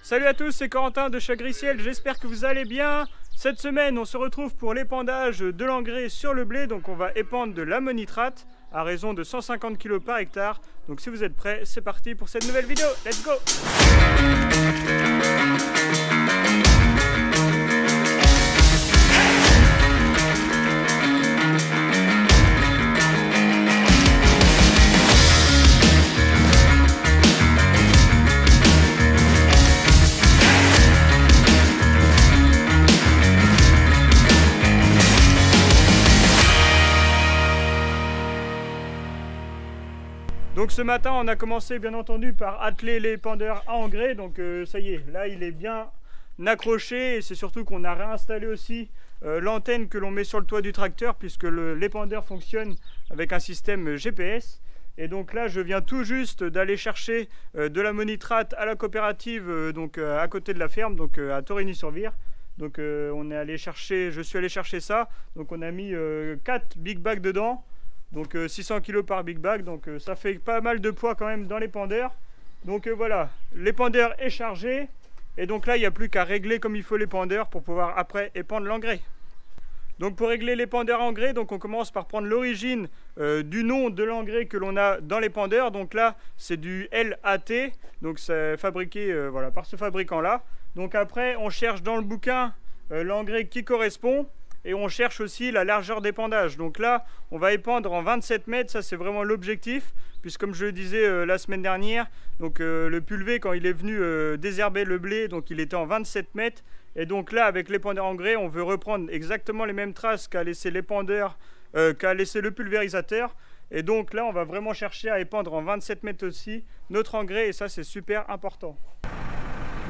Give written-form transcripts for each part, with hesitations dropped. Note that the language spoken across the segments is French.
Salut à tous, c'est Corentin de chez Agriciel, j'espère que vous allez bien. Cette semaine, on se retrouve pour l'épandage de l'engrais sur le blé. Donc on va épandre de l'ammonitrate à raison de 150 kg par hectare. Donc si vous êtes prêts, c'est parti pour cette nouvelle vidéo. Let's go! Donc ce matin on a commencé bien entendu par atteler l'épandeur à engrais, donc ça y est, là il est bien accroché et c'est surtout qu'on a réinstallé aussi l'antenne que l'on met sur le toit du tracteur puisque l'épandeur fonctionne avec un système GPS. Et donc là je viens tout juste d'aller chercher de l'ammonitrate à la coopérative donc à côté de la ferme, donc à Torigny-sur-Vire. Donc je suis allé chercher ça, donc on a mis 4 big bags dedans. Donc 600 kg par big bag, donc ça fait pas mal de poids quand même dans l'épandeur. Donc voilà, l'épandeur est chargé et donc là il n'y a plus qu'à régler comme il faut l'épandeur pour pouvoir après épandre l'engrais. Donc pour régler l'épandeur engrais, donc on commence par prendre l'origine du nom de l'engrais que l'on a dans l'épandeur. Donc là c'est du LAT, donc c'est fabriqué voilà, par ce fabricant là. Donc après on cherche dans le bouquin l'engrais qui correspond. Et on cherche aussi la largeur d'épandage. Donc là, on va épandre en 27 mètres. Ça, c'est vraiment l'objectif. Puisque comme je le disais la semaine dernière, donc, le pulvé, quand il est venu désherber le blé, donc il était en 27 mètres. Et donc là, avec l'épandeur engrais, on veut reprendre exactement les mêmes traces qu'a laissé l'épandeur, qu'a laissé le pulvérisateur. Et donc là, on va vraiment chercher à épandre en 27 mètres aussi notre engrais. Et ça, c'est super important.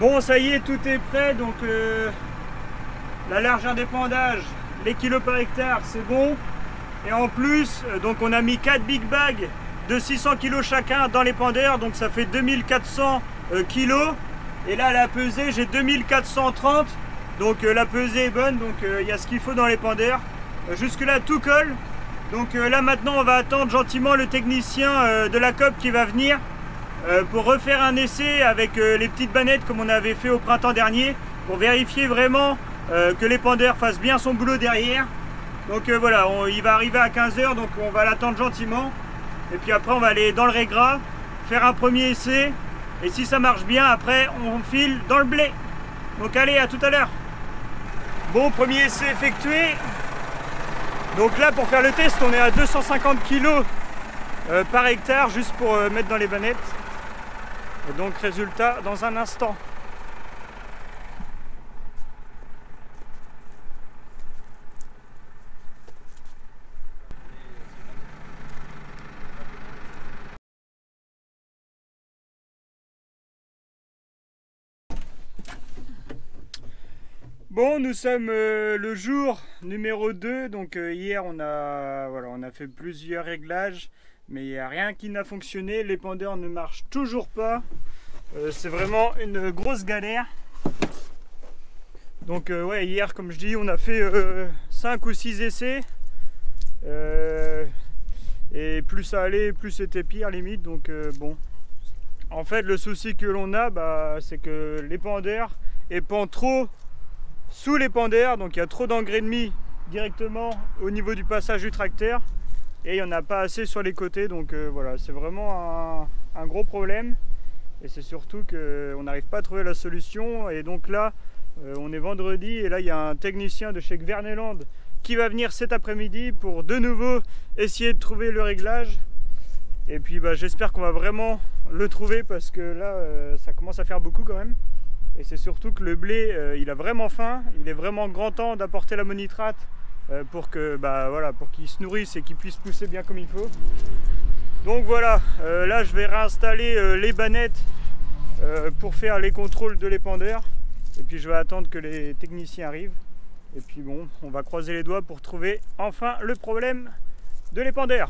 Bon, ça y est, tout est prêt. Donc la largeur d'épandage, les kilos par hectare, c'est bon. Et en plus, donc on a mis 4 big bags de 600 kg chacun dans l'épandeur, donc ça fait 2400 kg. Et là, la pesée, j'ai 2430. Donc la pesée est bonne, donc il y a ce qu'il faut dans l'épandeur. Jusque là, tout colle. Donc là, maintenant, on va attendre gentiment le technicien de la COP qui va venir pour refaire un essai avec les petites bannettes comme on avait fait au printemps dernier, pour vérifier vraiment que l'épandeur fasse bien son boulot derrière. Donc voilà, il va arriver à 15 h, donc on va l'attendre gentiment. Et puis après on va aller dans le régras, faire un premier essai. Et si ça marche bien, après on file dans le blé. Donc allez, à tout à l'heure. Bon, premier essai effectué. Donc là pour faire le test, on est à 250 kg par hectare, juste pour mettre dans les bannettes. Et donc résultat dans un instant. Bon, nous sommes le jour numéro 2, donc hier on a fait plusieurs réglages, mais il n'y a rien qui n'a fonctionné, l'épandeur ne marche toujours pas, c'est vraiment une grosse galère. Donc ouais, hier comme je dis, on a fait 5 ou 6 essais, et plus ça allait, plus c'était pire limite, donc bon. En fait le souci que l'on a, c'est que l'épandeur épand trop sous l'épandeur, donc il y a trop d'engrais de mie directement au niveau du passage du tracteur et il n'y en a pas assez sur les côtés, donc voilà, c'est vraiment un gros problème et c'est surtout qu'on n'arrive pas à trouver la solution. Et donc là on est vendredi et là il y a un technicien de chez Gverneland qui va venir cet après-midi pour de nouveau essayer de trouver le réglage. Et puis j'espère qu'on va vraiment le trouver parce que là ça commence à faire beaucoup quand même. Et c'est surtout que le blé, il a vraiment faim, il est vraiment grand temps d'apporter l'ammonitrate pour que, voilà, pour qu'il se nourrisse et qu'il puisse pousser bien comme il faut. Donc voilà, là je vais réinstaller les bannettes pour faire les contrôles de l'épandeur. Et puis je vais attendre que les techniciens arrivent. Et puis bon, on va croiser les doigts pour trouver enfin le problème de l'épandeur.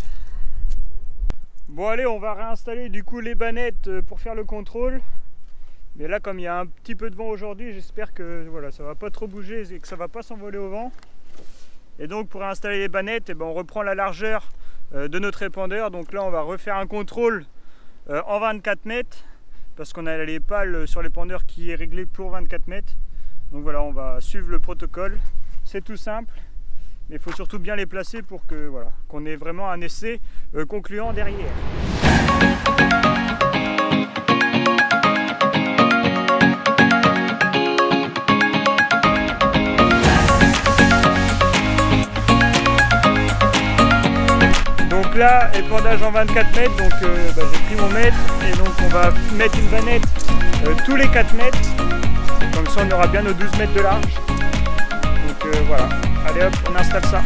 Bon allez, on va réinstaller du coup les bannettes pour faire le contrôle. Mais là, comme il y a un petit peu de vent aujourd'hui, j'espère que voilà, ça va pas trop bouger et que ça va pas s'envoler au vent. Et donc pour installer les bannettes, on reprend la largeur de notre épandeur. Donc là on va refaire un contrôle en 24 mètres. parce qu'on a les pales sur l'épandeur qui est réglé pour 24 mètres. Donc voilà, on va suivre le protocole. C'est tout simple, mais il faut surtout bien les placer pour que voilà, qu'on ait vraiment un essai concluant derrière. Donc là, épandage en 24 mètres, donc j'ai pris mon mètre et donc on va mettre une vanette tous les 4 mètres. Comme ça on aura bien nos 12 mètres de large. Donc voilà, allez hop, on installe ça.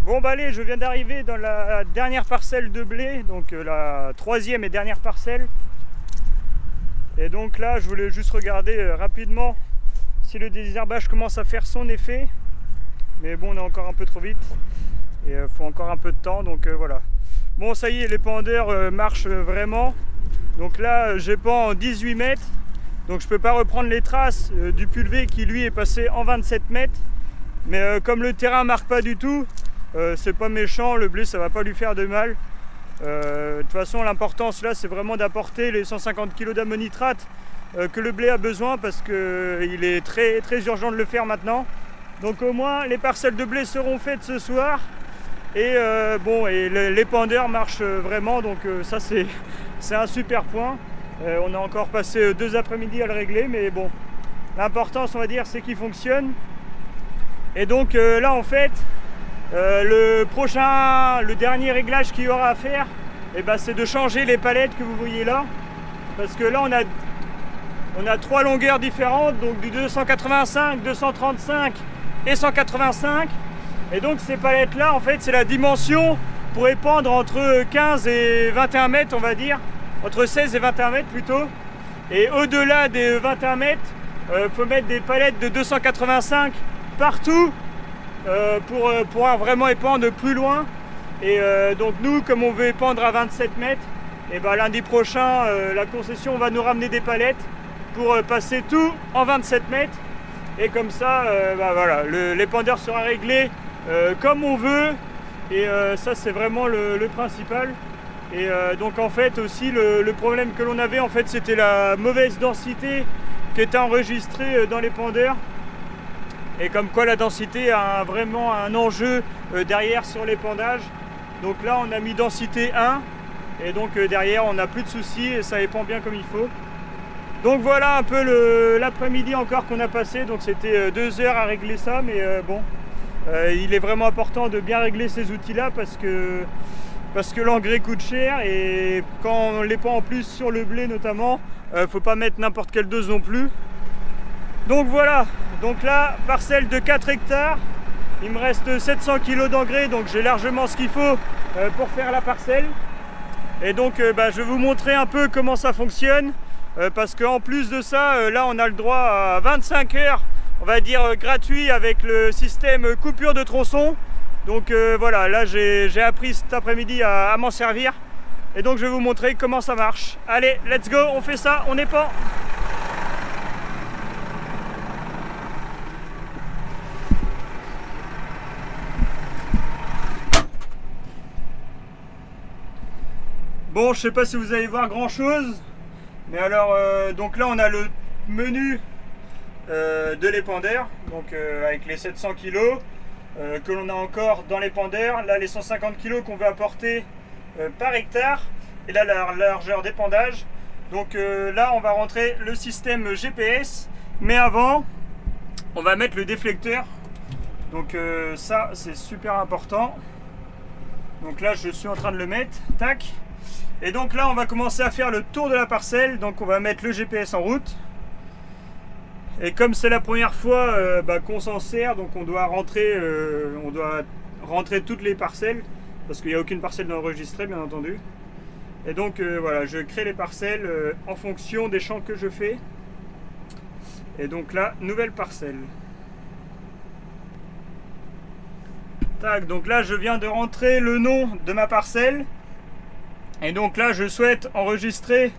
Bon bah allez, je viens d'arriver dans la dernière parcelle de blé, donc la troisième et dernière parcelle. Et donc là, je voulais juste regarder rapidement si le désherbage commence à faire son effet. Mais bon, on est encore un peu trop vite et il faut encore un peu de temps, donc voilà. Bon, ça y est, l'épandeur marche vraiment. Donc là, j'épand en 18 mètres, donc je peux pas reprendre les traces du pulvé qui lui est passé en 27 mètres. Mais comme le terrain marque pas du tout, c'est pas méchant, le blé ça va pas lui faire de mal. De toute façon, l'importance là c'est vraiment d'apporter les 150 kg d'ammonitrate que le blé a besoin, parce qu'il est très urgent de le faire maintenant. Donc au moins les parcelles de blé seront faites ce soir. Et bon, et l'épandeur marche vraiment, donc ça c'est un super point. On a encore passé 2 après-midi à le régler, mais bon, l'importance on va dire c'est qu'il fonctionne. Et donc là en fait, le dernier réglage qu'il y aura à faire, c'est de changer les palettes que vous voyez là, parce que là on a 3 longueurs différentes, donc du 285, 235 et 185. Et donc ces palettes là en fait c'est la dimension pour épandre entre 15 et 21 mètres, on va dire entre 16 et 21 mètres plutôt. Et au-delà des 21 mètres, faut mettre des palettes de 285 partout pour pouvoir vraiment épandre plus loin. Et donc nous, comme on veut épandre à 27 mètres, et lundi prochain la concession va nous ramener des palettes pour passer tout en 27 mètres. Et comme ça, voilà, l'épandeur sera réglé comme on veut. Et ça c'est vraiment le principal. Et donc en fait aussi le problème que l'on avait en fait c'était la mauvaise densité qui était enregistrée dans l'épandeur. Et comme quoi la densité a vraiment un enjeu derrière sur l'épandage. Donc là on a mis densité 1 et donc derrière on n'a plus de soucis et ça épand bien comme il faut. Donc voilà un peu l'après-midi encore qu'on a passé. Donc c'était 2 heures à régler ça, mais bon, il est vraiment important de bien régler ces outils là parce que l'engrais coûte cher, et quand on l'épand en plus sur le blé notamment, faut pas mettre n'importe quelle dose non plus. Donc voilà, donc là, parcelle de 4 hectares, il me reste 700 kg d'engrais, donc j'ai largement ce qu'il faut pour faire la parcelle. Et donc je vais vous montrer un peu comment ça fonctionne, parce qu'en plus de ça, là on a le droit à 25 heures, on va dire gratuit, avec le système coupure de tronçon. Donc voilà, là j'ai appris cet après-midi à m'en servir, et donc je vais vous montrer comment ça marche. Allez, let's go, on fait ça, on épand. Bon, je sais pas si vous allez voir grand chose, mais alors donc là on a le menu de l'épandeur, donc avec les 700 kg que l'on a encore dans l'épandeur, là les 150 kg qu'on veut apporter par hectare, et là la largeur d'épandage. Donc là on va rentrer le système GPS, mais avant on va mettre le déflecteur Donc ça c'est super important. Donc là je suis en train de le mettre, tac. Et donc là on va commencer à faire le tour de la parcelle. Donc on va mettre le GPS en route. Et comme c'est la première fois qu'on s'en sert, donc on doit rentrer toutes les parcelles. Parce qu'il n'y a aucune parcelle d'enregistrée bien entendu. Et donc voilà, je crée les parcelles en fonction des champs que je fais. Et donc là, nouvelle parcelle. Tac, donc là je viens de rentrer le nom de ma parcelle. Et donc là je souhaite enregistrer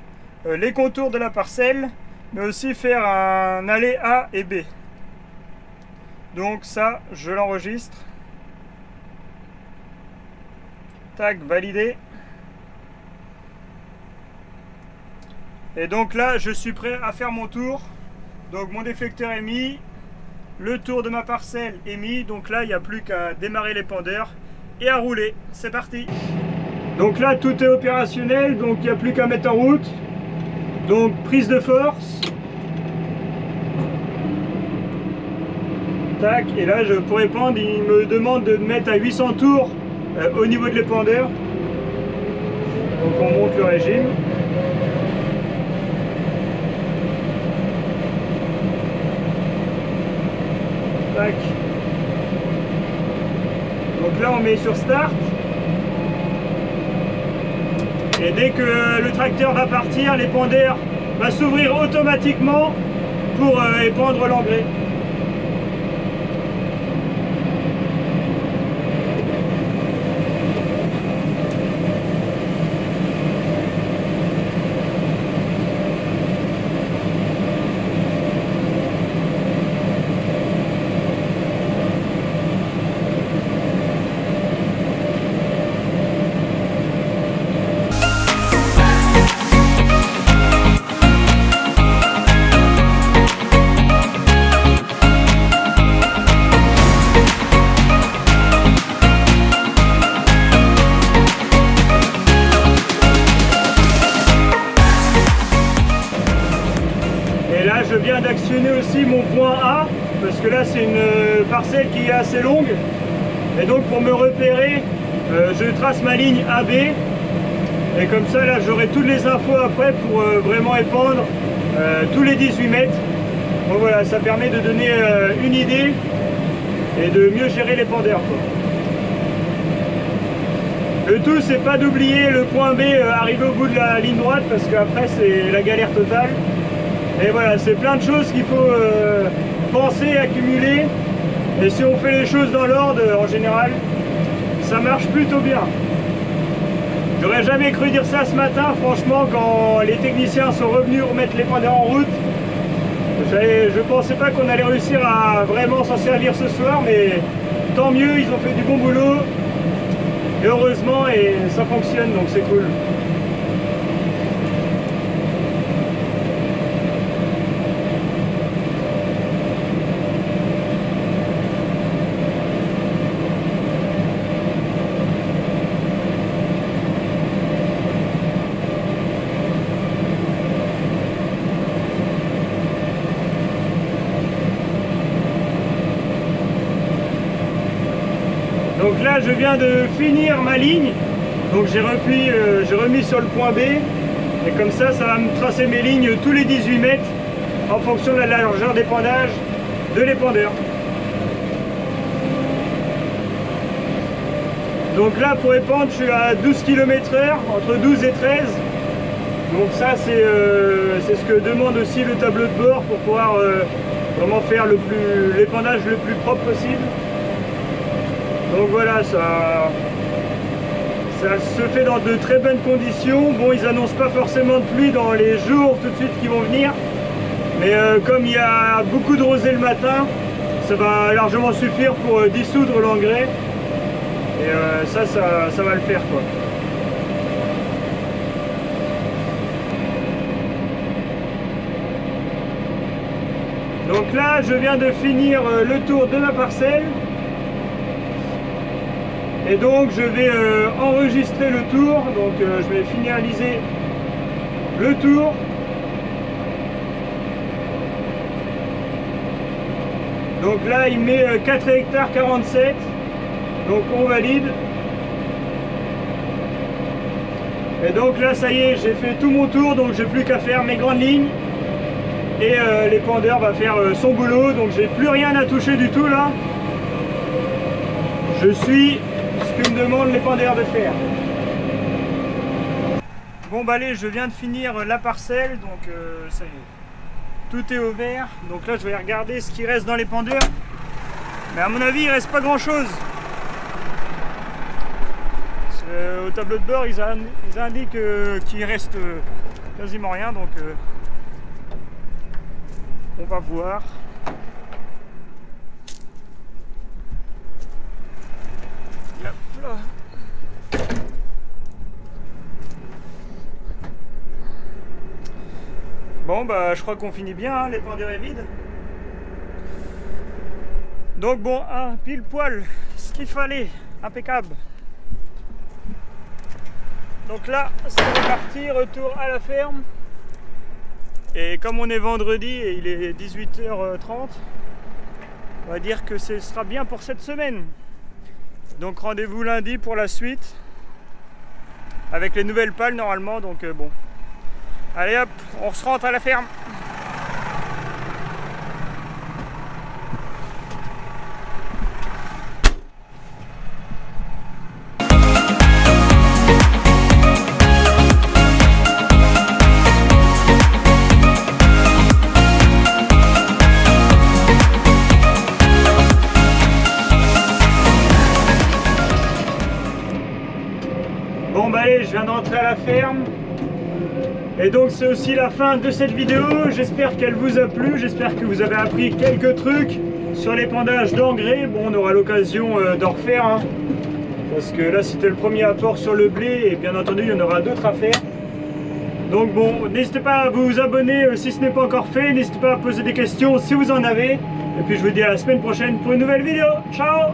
les contours de la parcelle, mais aussi faire un aller A et B. Donc ça, je l'enregistre. Tac, validé. Et donc là, je suis prêt à faire mon tour. Donc mon déflecteur est mis. Le tour de ma parcelle est mis. Donc là, il n'y a plus qu'à démarrer l'épandeur et à rouler. C'est parti. Donc là, tout est opérationnel. Donc il n'y a plus qu'à mettre en route. Donc prise de force. Tac. Et là, pour épandre, il me demande de mettre à 800 tours au niveau de l'épandeur. Donc on monte le régime. Tac. Donc là on met sur start. Et dès que le tracteur va partir, l'épandeur va s'ouvrir automatiquement pour épandre l'engrais. Je viens d'actionner aussi mon point A, parce que là c'est une parcelle qui est assez longue, et donc pour me repérer, je trace ma ligne AB, et comme ça là j'aurai toutes les infos après pour vraiment épandre tous les 18 mètres. Donc voilà, ça permet de donner une idée et de mieux gérer l'épandeur. Le tout c'est pas d'oublier le point B arrivé au bout de la ligne droite, parce qu'après c'est la galère totale. Et voilà, c'est plein de choses qu'il faut penser, accumuler. Et si on fait les choses dans l'ordre, en général, ça marche plutôt bien. J'aurais jamais cru dire ça ce matin, franchement, quand les techniciens sont revenus remettre l'épandeur en route. Je pensais pas qu'on allait réussir à vraiment s'en servir ce soir, mais tant mieux, ils ont fait du bon boulot. Et heureusement, et ça fonctionne, donc c'est cool. Donc là je viens de finir ma ligne, donc j'ai remis sur le point B, et comme ça va me tracer mes lignes tous les 18 mètres en fonction de la largeur d'épandage de l'épandeur. Donc là pour épandre je suis à 12 km/h, entre 12 et 13. Donc ça c'est ce que demande aussi le tableau de bord pour pouvoir vraiment faire l'épandage le plus propre possible. Donc voilà, ça se fait dans de très bonnes conditions. Bon, ils annoncent pas forcément de pluie dans les jours tout de suite qui vont venir. Mais comme il y a beaucoup de rosée le matin, ça va largement suffire pour dissoudre l'engrais. Et ça va le faire, quoi. Donc là, je viens de finir le tour de ma parcelle. Et donc je vais enregistrer le tour, donc je vais finaliser le tour. Donc là il met 4 hectares 47, donc on valide. Et donc là ça y est, j'ai fait tout mon tour, donc j'ai plus qu'à faire mes grandes lignes. Et l'épandeur va faire son boulot, donc j'ai plus rien à toucher du tout là. Je suis ce que me demande l'épandeur de faire. Bon bah allez, je viens de finir la parcelle, donc ça y est, tout est au vert. Donc là je vais regarder ce qui reste dans l'épandeur. Mais à mon avis il reste pas grand chose. Au tableau de bord ils indiquent qu'il reste quasiment rien, donc on va voir. Hop là. Bon bah je crois qu'on finit bien, hein, l'épandeur est vide. Donc bon, pile poil, ce qu'il fallait, impeccable. Donc là, c'est reparti, retour à la ferme. Et comme on est vendredi et il est 18h30, on va dire que ce sera bien pour cette semaine. Donc rendez-vous lundi pour la suite, avec les nouvelles pales normalement, donc bon. Allez hop, on se rentre à la ferme. Bon bah allez, je viens d'entrer à la ferme. Et donc c'est aussi la fin de cette vidéo. J'espère qu'elle vous a plu, j'espère que vous avez appris quelques trucs sur l'épandage d'engrais. Bon, on aura l'occasion d'en refaire, hein, parce que là c'était le premier apport sur le blé et bien entendu il y en aura d'autres à faire. Donc bon, n'hésitez pas à vous abonner si ce n'est pas encore fait, n'hésitez pas à poser des questions si vous en avez. Et puis je vous dis à la semaine prochaine pour une nouvelle vidéo. Ciao!